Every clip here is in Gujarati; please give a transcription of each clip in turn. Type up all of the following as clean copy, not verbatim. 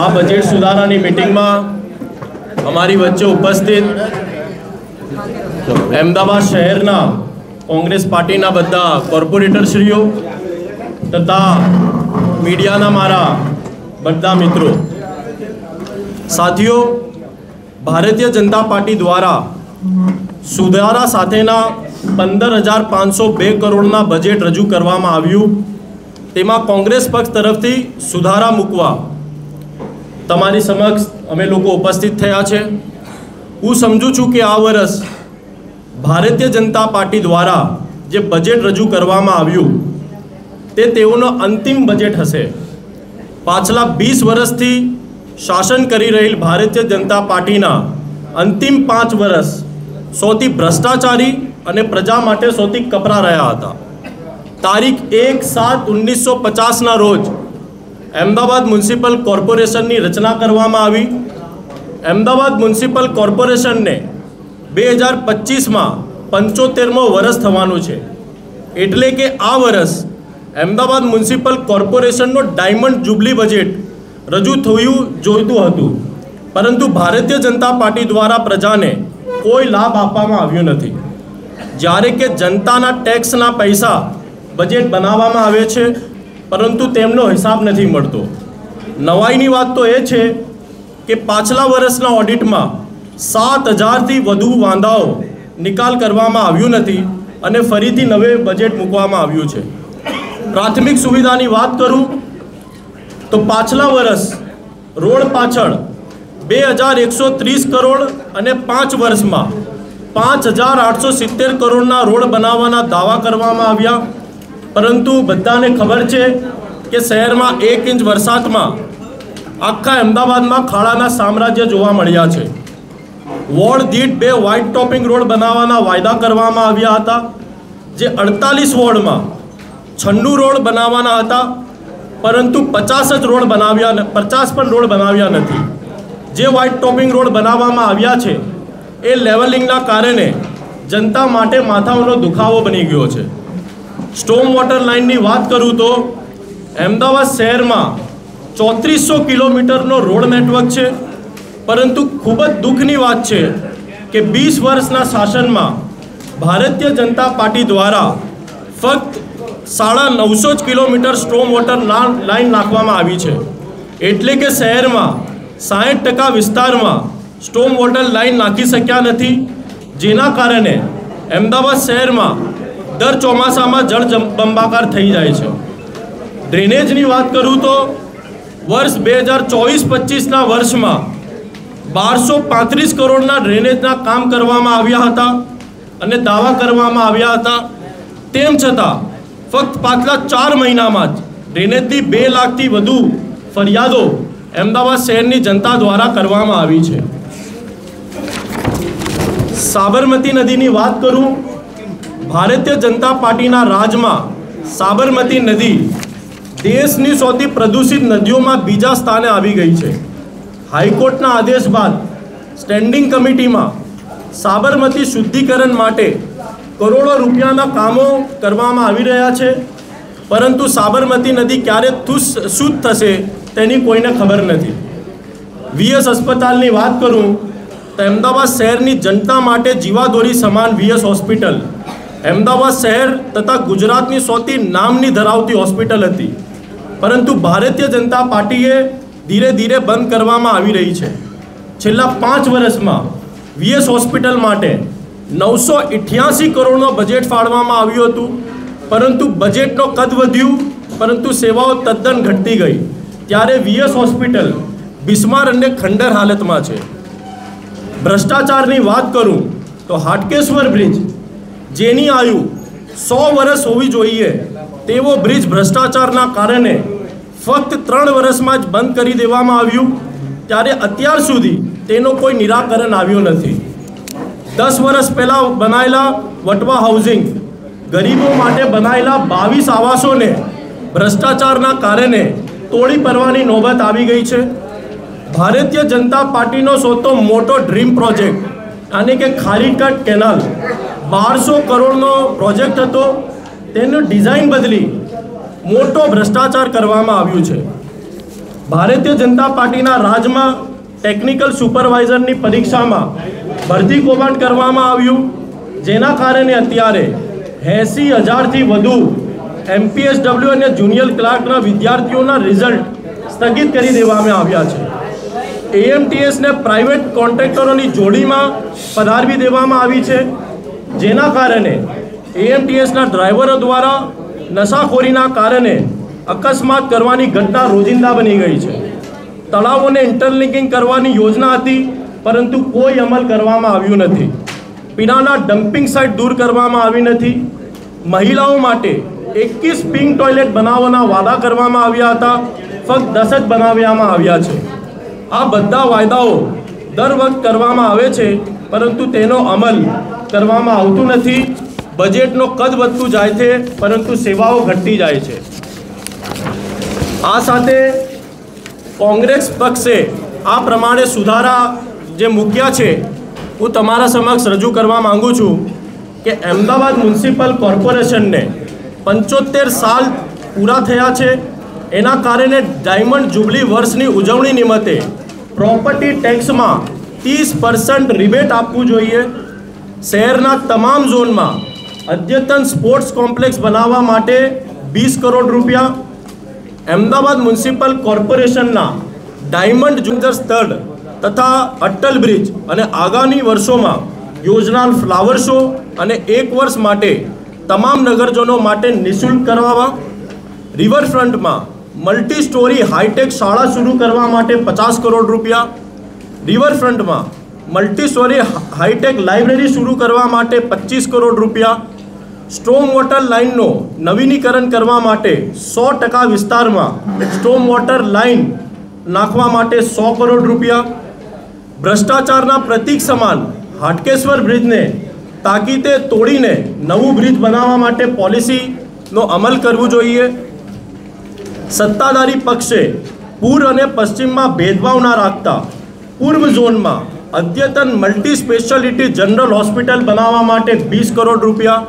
આ બજેટ સુધારાની મીટિંગમાં અમારી વચ્ચે ઉપસ્થિત અમદાવાદ શહેરના કોંગ્રેસ પાર્ટીના બધા કોર્પોરેટરશ્રીઓ તથા મીડિયાના મારા બધા મિત્રો, સાથીઓ, ભારતીય જનતા પાર્ટી દ્વારા સુધારા સાથેના 15,502 કરોડના બજેટ રજૂ કરવામાં આવ્યું. તેમાં કોંગ્રેસ પક્ષ તરફથી સુધારા મૂકવા તમારી સમક્ષ અમે લોકો ઉપસ્થિત થયા છે. હું સમજું છું કે આ વર્ષ ભારતીય જનતા પાર્ટી દ્વારા જે બજેટ રજૂ કરવામાં આવ્યું તે તેઓનો અંતિમ બજેટ હશે. પાછલા 20 વર્ષથી શાસન કરી રહેલ ભારતીય જનતા પાર્ટીના અંતિમ 5 વર્ષ સૌથી ભ્રષ્ટાચારી અને પ્રજા માટે સૌથી કપરા રહ્યા હતા. તારીખ 1/7/1950ના રોજ અમદાવાદ મ્યુનિસિપલ કોર્પોરેશનની રચના કરવામાં આવી. અમદાવાદ મ્યુનિસિપલ કોર્પોરેશનને 2025માં 75મો વર્ષ થવાનું છે. એટલે કે આ વર્ષ અમદાવાદ મ્યુનિસિપલ કોર્પોરેશનનો ડાયમંડ જુબલી બજેટ રજૂ થયું જોઈતું હતું, પરંતુ ભારતીય જનતા પાર્ટી દ્વારા પ્રજાને કોઈ લાભ આપવામાં આવ્યો નથી. જ્યારે કે જનતાના ટેક્સના પૈસા બજેટ બનાવવામાં આવે છે, પરંતુ તેમનો હિસાબ નથી મળતો. નવાઈની વાત તો એ છે કે પાછલા વર્ષના ઓડિટમાં 7,000થી વધુ વાંધાઓ નિકાલ કરવામાં આવ્યું નથી અને ફરીથી નવે બજેટ મૂકવામાં આવ્યું છે. પ્રાથમિક સુવિધાની વાત કરું તો પાછલા વર્ષ રોડ પાછળ 2,130 કરોડ અને 5 વર્ષમાં 5,870 કરોડના રોડ બનાવવાના દાવા કરવામાં આવ્યા, પરંતુ બધાને ખબર છે કે શહેરમાં 1 ઇંચ વરસાદમાં આખા અમદાવાદમાં ખાડાના સામ્રાજ્ય જોવા મળ્યા છે. વોર્ડ દીઠ 2 વ્હાઇટ ટોપિંગ રોડ બનાવવાના વાયદા કરવામાં આવ્યા હતા, જે 48 વોર્ડમાં 96 રોડ બનાવવાના હતા, પરંતુ 50 પણ રોડ બનાવ્યા નથી. જે વ્હાઇટ ટોપિંગ રોડ બનાવવામાં આવ્યા છે એ લેવલિંગના કારણે જનતા માટે માથાનો દુખાવો બની ગયો છે. સ્ટોમ વોટર લાઇનની વાત કરું તો અમદાવાદ શહેરમાં 3400 કિલોમીટરનો રોડ નેટવર્ક છે, પરંતુ ખૂબ જ દુઃખની વાત છે કે 20 વર્ષના શાસનમાં ભારતીય જનતા પાર્ટી દ્વારા ફક્ત 950 કિલોમીટર સ્ટોમ વોટર લાઇન નાખવામાં આવી છે. એટલે કે શહેરમાં 60% વિસ્તારમાં સ્ટોમ વોટર લાઇન નાખી શક્યા નથી, જેના કારણે અમદાવાદ શહેરમાં દર ચોમાસામાં જળબંબાકાર થઈ જાય છે. ડ્રેનેજની વાત કરું તો વર્ષ 2024-25ના વર્ષમાં 1235 કરોડના ડ્રેનેજના કામ કરવામાં આવ્યા હતા અને દાવા કરવામાં આવ્યા હતા. તેમ છતાં ફક્ત પાછલા 4 મહિનામાં જ ડ્રેનેજની 2 લાખથી વધુ ફરિયાદો અમદાવાદ શહેરની જનતા દ્વારા કરવામાં આવી છે. સાબરમતી નદીની વાત કરું, ભારતીય જનતા પાર્ટીના રાજમાં સાબરમતી નદી દેશની સૌથી પ્રદૂષિત નદીઓમાં બીજા સ્થાને આવી ગઈ છે. હાઈકોર્ટના આદેશ બાદ સ્ટેન્ડિંગ કમિટીમાં સાબરમતી શુદ્ધિકરણ માટે કરોડો રૂપિયાના કામો કરવામાં આવી રહ્યા છે, પરંતુ સાબરમતી નદી ક્યારે શુદ્ધ થશે તેની કોઈને ખબર નથી. વીએસ अस्पतालની વાત કરું તો અમદાવાદ શહેરની જનતા માટે જીવાદોરી સમાન વીએસ હોસ્પિટલ અમદાવાદ શહેર તથા ગુજરાતની સૌથી નામની ધરાવતી હોસ્પિટલ હતી, પરંતુ ભારતીય જનતા પાર્ટીએ ધીરે ધીરે બંધ કરવામાં આવી રહી છે. છેલ્લા 5 વર્ષમાં વીએસ હોસ્પિટલ માટે 988 કરોડનો બજેટ ફાળવવામાં આવ્યું હતું, પરંતુ બજેટનો કદ વધ્યું પરંતુ સેવાઓ તદ્દન ઘટતી ગઈ. ત્યારે વીએસ હોસ્પિટલ બિસ્માર અને ખંડર હાલતમાં છે. ભ્રષ્ટાચારની વાત કરું તો હાટકેશ્વર બ્રિજ, જેની આયુ 100 વર્ષ હોવી જોઈએ તેવો બ્રિજ ભ્રષ્ટાચારના કારણે ફક્ત 3 વર્ષમાં જ બંધ કરી દેવામાં આવ્યું. ત્યારે અત્યાર સુધી તેનો કોઈ નિરાકરણ આવ્યું નથી. 10 વર્ષ પહેલાં બનાવેલા વટવા હાઉસિંગ, ગરીબો માટે બનાવેલા 22 આવાસોને ભ્રષ્ટાચારના કારણે તોડી પડવાની નોબત આવી ગઈ છે. ભારતીય જનતા પાર્ટીનો સૌથી મોટો ડ્રીમ પ્રોજેક્ટ यानी कि खारीकट केनाल 1200 करोड़નો પ્રોજેક્ટ હતો, તેનો ડિઝાઇન બદલી મોટો ભ્રષ્ટાચાર કરવામાં આવ્યું છે. ભારતીય જનતા પાર્ટીના રાજમાં ટેકનિકલ સુપરવાઇઝરની પરીક્ષામાં ભરતી કૌભાંડ કરવામાં આવ્યું, જેના કારણે અત્યારે 80,000થી વધુ MPSW અને જુનિયર ક્લાર્કના વિદ્યાર્થીઓના રિઝલ્ટ સ્થગિત કરી દેવામાં આવ્યા છે। AMTSને પ્રાઇવેટ કોન્ટ્રાક્ટરોની જોડીમાં પધારવી દેવામાં આવી છે, જેના કારણે AMTSના ડ્રાઈવરો દ્વારા નશાખોરીના કારણે અકસ્માત કરવાની ઘટના રોજિંદા બની ગઈ છે। તળાવોને ઇન્ટરલિંકિંગ કરવાની યોજના હતી, પરંતુ કોઈ અમલ કરવામાં આવ્યું નથી। પીણાના ડમ્પિંગ સાઇટ દૂર કરવામાં આવી નથી। મહિલાઓ માટે 21 પિંક ટોયલેટ બનાવવાના વાદા કરવામાં આવ્યા હતા, ફક્ત 10 જ બનાવવામાં આવ્યા છે। આ બધા વાયદાઓ દર વખત કરવામાં આવે છે, પરંતુ તેનો અમલ કરવામાં આવતું નથી। બજેટનો કદ વધતું જાય છે, પરંતુ સેવાઓ ઘટતી જાય છે। આ સાથે કોંગ્રેસ પક્ષે આ પ્રમાણે સુધારા જે મૂક્યા છે, હું તમારા સમક્ષ રજૂ કરવા માંગુ છું કે અમદાવાદ મ્યુનિસિપલ કોર્પોરેશનને 75 સાલ પૂરા થયા છે। એના કારણે ડાયમંડ જુબલી વર્ષની ઉજવણી નિમિત્તે પ્રોપર્ટી ટેક્સમાં 30% રિબેટ આપવું જોઈએ। શહેરના તમામ ઝોનમાં અદ્યતન સ્પોર્ટ્સ કોમ્પ્લેક્સ બનાવવા માટે 20 કરોડ રૂપિયા, અમદાવાદ મ્યુનિસિપલ કોર્પોરેશનના ડાયમંડ જુનિયર સ્થળ તથા અટલ બ્રિજ અને આગામી વર્ષોમાં યોજનાર ફ્લાવર શો અને 1 વર્ષ માટે તમામ નગરજનો માટે નિઃશુલ્ક કરાવવા। રિવરફ્રન્ટમાં મલ્ટી સ્ટોરી હાઈટેક શાળા શરૂ કરવા માટે 50 કરોડ રૂપિયા, રિવરફ્રન્ટમાં મલ્ટી સ્ટોરી હાઈટેક લાઇબ્રેરી શરૂ કરવા માટે 25 કરોડ રૂપિયા, સ્ટોમ વોટર લાઇનનો નવીનીકરણ કરવા માટે 100% વિસ્તારમાં સ્ટોમ વોટર લાઇન નાખવા માટે 100 કરોડ રૂપિયા, ભ્રષ્ટાચારના પ્રતીક સમાન હાટકેશ્વર બ્રિજને તાકીદે તોડીને નવું બ્રિજ બનાવવા માટે પોલિસીનો અમલ કરવો જોઈએ। સત્તાધારી પક્ષે પૂર્વ અને પશ્ચિમમાં ભેદભાવ ના રાખતા પૂર્વ ઝોનમાં અદ્યતન મલ્ટી સ્પેશિયાલિટી જનરલ હોસ્પિટલ બનાવવા માટે 20 કરોડ રૂપિયા,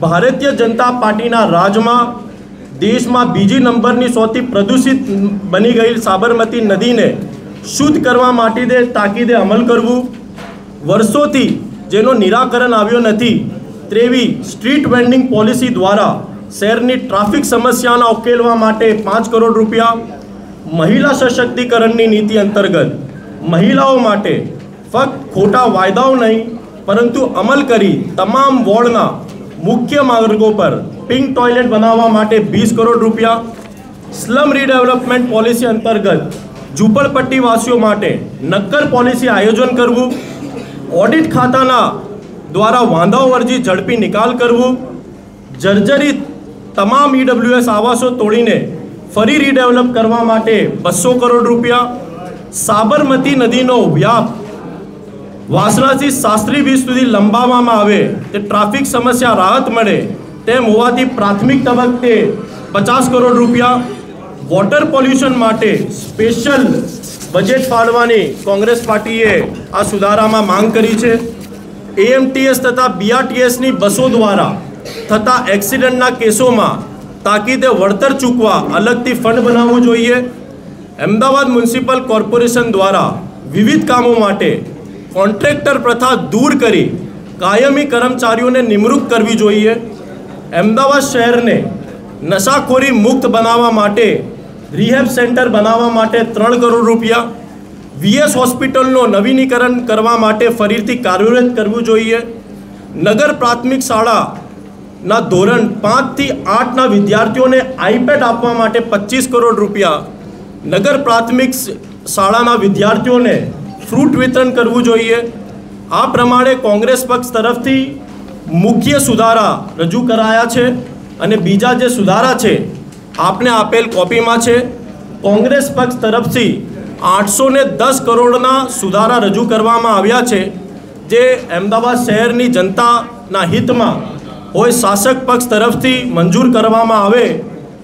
ભારતીય જનતા પાર્ટીના રાજમાં દેશમાં બીજી નંબરની સૌથી પ્રદૂષિત બની ગઈ સાબરમતી નદીને શુદ્ધ કરવા માટે તાકીદે અમલ કરવું। વર્ષોથી જેનો નિરાકરણ આવ્યો નથી તેવી સ્ટ્રીટ વેન્ડિંગ પોલિસી દ્વારા શહેરની ટ્રાફિક સમસ્યાના ઉકેલવા માટે 5 કરોડ રૂપિયા, મહિલા સશક્તિકરણની નીતિ અંતર્ગત મહિલાઓ માટે ફક્ત ખોટા વાયદાઓ નહીં પરંતુ અમલ કરી તમામ વોર્ડના મુખ્ય માર્ગો પર પિંક ટોયલેટ બનાવવા માટે 20 કરોડ રૂપિયા, સ્લમ રીડેવલપમેન્ટ પોલિસી અંતર્ગત ઝૂંપડપટ્ટીવાસીઓ માટે નક્કર પોલિસી આયોજન કરવું, ઓડિટ ખાતાના દ્વારા વાંધાઓ અરજી ઝડપી નિકાલ કરવું, જર્જરિત તમામ EWS આવાસો તોડીને ફરી રીડેવલપ કરવા માટે 200 કરોડ રૂપિયા, સાબરમતી નદીનો વ્યાપ વાસણાથી શાસ્ત્રી બ્રિજ સુધી લંબાવવામાં આવે તે ટ્રાફિક સમસ્યા રાહત મળે તેમ હોવાથી પ્રાથમિક તબક્કે 50 કરોડ રૂપિયા, વોટર પોલ્યુશન માટે સ્પેશિયલ બજેટ ફાળવવાની કોંગ્રેસ પાર્ટીએ આ સુધારામાં માંગ કરી છે। AMTS તથા BRTSની બસો દ્વારા થતા એક્સિડન્ટના કેસોમાં તાકીદે વળતર ચૂકવા અલગથી ફંડ બનાવવું જોઈએ। અમદાવાદ મ્યુનિસિપલ કોર્પોરેશન દ્વારા વિવિધ કામો માટે કોન્ટ્રાક્ટર પ્રથા દૂર કરી કાયમી કર્મચારીઓને નિમણૂક કરવી જોઈએ। અમદાવાદ શહેરને નશાખોરી મુક્ત બનાવવા માટે રિહેબ સેન્ટર બનાવવા માટે 3 કરોડ રૂપિયા, VS હોસ્પિટલનો નવીનીકરણ કરવા માટે ફરીથી કાર્યરત કરવું જોઈએ। નગર પ્રાથમિક શાળાના ધોરણ 5 થી 8ના વિદ્યાર્થીઓને આઈપેડ આપવા માટે 25 કરોડ રૂપિયા, નગર પ્રાથમિક શાળાના વિદ્યાર્થીઓને ફ્રૂટ વિતરણ કરવું જોઈએ। આ પ્રમાણે કોંગ્રેસ પક્ષ તરફથી મુખ્ય સુધારા રજૂ કરાયા છે અને બીજા જે સુધારા છે આપને આપેલ કોપીમાં છે। કોંગ્રેસ પક્ષ તરફથી 810 કરોડના સુધારા રજૂ કરવામાં આવ્યા છે, જે અમદાવાદ શહેરની જનતાના હિતમાં હોય શાસક પક્ષ તરફથી મંજૂર કરવામાં આવે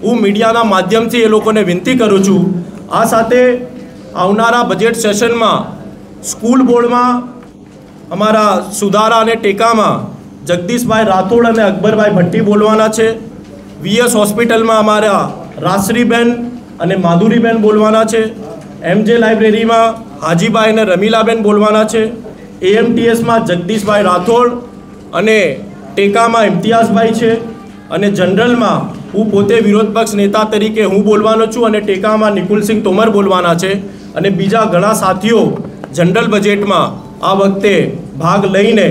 હું મીડિયાના માધ્યમથી એ લોકોને વિનંતી કરું છું। આ સાથે આવનારા બજેટ સેશનમાં સ્કૂલ બોર્ડમાં અમારા સુધારા અને ટેકામાં જગદીશભાઈ રાઠોડ અને અકબરભાઈ ભટ્ટી બોલવાના છે। VS હોસ્પિટલમાં અમારા રાશ્રીબેન અને માધુરીબેન બોલવાના છે, MJ લાઇબ્રેરીમાં હાજીભાઈ અને રમીલાબેન બોલવાના છે, AMTSમાં જગદીશભાઈ રાઠોડ અને ટેકામાં ઇમ્તિયાઝભાઈ છે, અને જનરલમાં હું પોતે વિરોધ પક્ષ નેતા તરીકે હું બોલવાનો છું અને ટેકામાં નિકુલસિંહ તોમર બોલવાના છે, અને બીજા ઘણા સાથીઓ જનરલ બજેટમાં આ વખતે ભાગ લઈને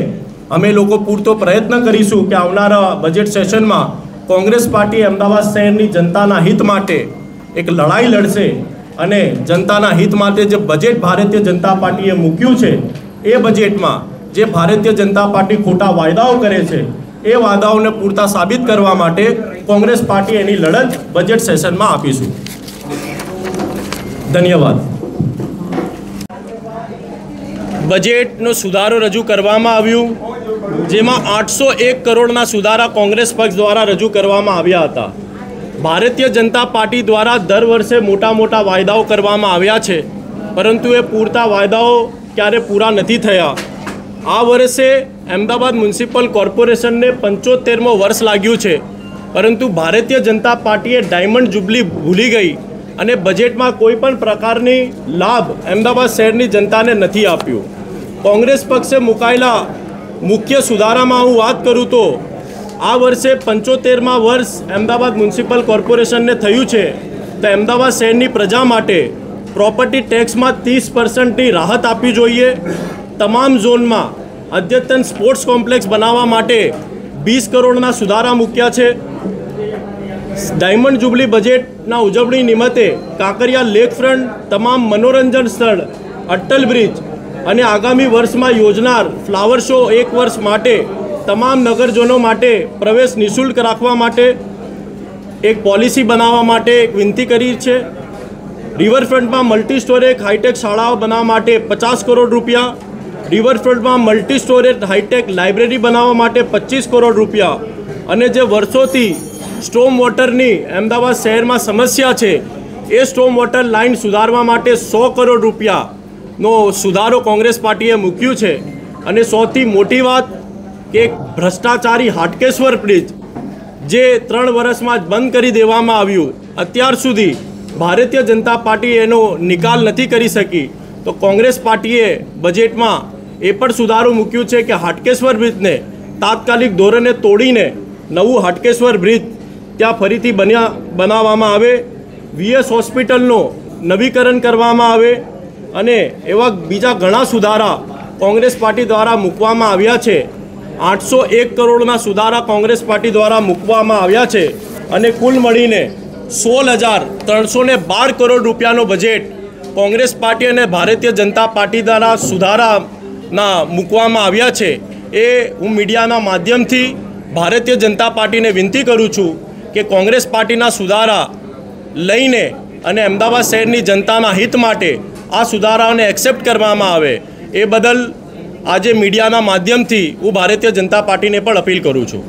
અમે લોકો પૂરતો પ્રયત્ન કરીશું કે આવનારા બજેટ સેશનમાં કોંગ્રેસ પાર્ટી અમદાવાદ શહેરની જનતાના હિત માટે એક લડાઈ લડશે અને જનતાના હિત માટે જે બજેટ ભારતીય જનતા પાર્ટીએ મૂક્યું છે એ બજેટમાં જે ભારતીય જનતા પાર્ટી ખોટા વાયદાઓ કરે છે એ વાયદાઓને પૂરતા સાબિત કરવા માટે કોંગ્રેસ પાર્ટી એની લડત બજેટ સેશનમાં આપીશું. ધન્યવાદ. બજેટનો સુધારો રજૂ કરવામાં આવ્યું, જેમાં 801 કરોડના સુધારા કોંગ્રેસ પક્ષ દ્વારા રજૂ કરવામાં આવ્યા હતા. ભારતીય જનતા પાર્ટી દ્વારા દર વર્ષે મોટા મોટા વાયદાઓ કરવામાં આવ્યા છે, પરંતુ એ પૂરતા વાયદાઓ ક્યારે પૂરા નથી થયા. આ વર્ષે અમદાવાદ મ્યુનિસિપલ કોર્પોરેશનને 75મો વર્ષ લાગ્યું છે, પરંતુ ભારતીય જનતા પાર્ટીએ ડાયમંડ જુબલી ભૂલી ગઈ અને બજેટમાં કોઈ પણ પ્રકારની લાભ અમદાવાદ શહેરની જનતાને નથી આપ્યું. કોંગ્રેસ પક્ષે મુકાયેલા મુખ્ય સુધારામાં હું વાત કરું તો આ વર્ષે 75મા વર્ષ અમદાવાદ મ્યુનિસિપલ કોર્પોરેશનને થયું છે, તો અમદાવાદ શહેરની પ્રજા માટે પ્રોપર્ટી ટેક્સમાં 30%ની રાહત આપવી જોઈએ. તમામ ઝોનમાં અદ્યતન સ્પોર્ટ્સ કોમ્પ્લેક્સ બનાવવા માટે 20 કરોડના સુધારા મૂક્યા છે. ડાયમંડ જુબલી બજેટના ઉજવણી નિમિત્તે કાંકરિયા લેક ફ્રન્ટ, તમામ મનોરંજન સ્થળ, અટલ બ્રિજ અને આગામી વર્ષમાં યોજનાર ફ્લાવર શો 1 વર્ષ માટે તમામ નગરજનો માટે પ્રવેશ નિઃશુલ્ક રાખવા માટે એક પોલિસી બનાવવા માટે એક વિનંતી કરી છે. રિવરફ્રન્ટમાં મલ્ટી સ્ટોરેજ હાઈટેક શાળાઓ બનાવવા માટે 50 કરોડ રૂપિયા, રિવરફ્રન્ટમાં મલ્ટી સ્ટોરેજ હાઈટેક લાઇબ્રેરી બનાવવા માટે 25 કરોડ રૂપિયા, અને જે વર્ષોથી સ્ટોમ વોટરની અમદાવાદ શહેરમાં સમસ્યા છે એ સ્ટોમ વોટર લાઇન સુધારવા માટે 100 કરોડ રૂપિયાનો સુધારો કોંગ્રેસ પાર્ટીએ મૂક્યું છે. અને સૌથી મોટી વાત કે એક ભ્રષ્ટાચારી હાટકેશ્વર બ્રિજ જે 3 વર્ષમાં જ બંધ કરી દેવામાં આવ્યું, અત્યાર સુધી ભારતીય જનતા પાર્ટી એનો નિકાલ નથી કરી શકી, તો કોંગ્રેસ પાર્ટીએ બજેટમાં એ પણ સુધારો મૂક્યું છે કે હાટકેશ્વર બ્રિજને તાત્કાલિક ધોરણે તોડીને નવું હાટકેશ્વર બ્રિજ ત્યાં ફરીથી બનાવવામાં આવે, VS હોસ્પિટલનો નવીકરણ કરવામાં આવે, અને એવા બીજા ઘણા સુધારા કોંગ્રેસ પાર્ટી દ્વારા મૂકવામાં આવ્યા છે. 801 કરોડના સુધારા કોંગ્રેસ પાર્ટી દ્વારા મૂકવામાં આવ્યા છે, અને કુલ મળીને 16,312 કરોડ રૂપિયાનો બજેટ કોંગ્રેસ પાર્ટી અને ભારતીય જનતા પાર્ટી દ્વારા સુધારાના મૂકવામાં આવ્યા છે. એ હું મીડિયાના માધ્યમથી ભારતીય જનતા પાર્ટીને વિનંતી કરું છું કે કોંગ્રેસ પાર્ટીના સુધારા લઈને અને અમદાવાદ શહેરની જનતાના હિત માટે આ સુધારાઓને એક્સેપ્ટ કરવામાં આવે. એ બદલ આજે મીડિયાના માધ્યમથી હું ભારતીય જનતા પાર્ટીને પણ અપીલ કરું છું.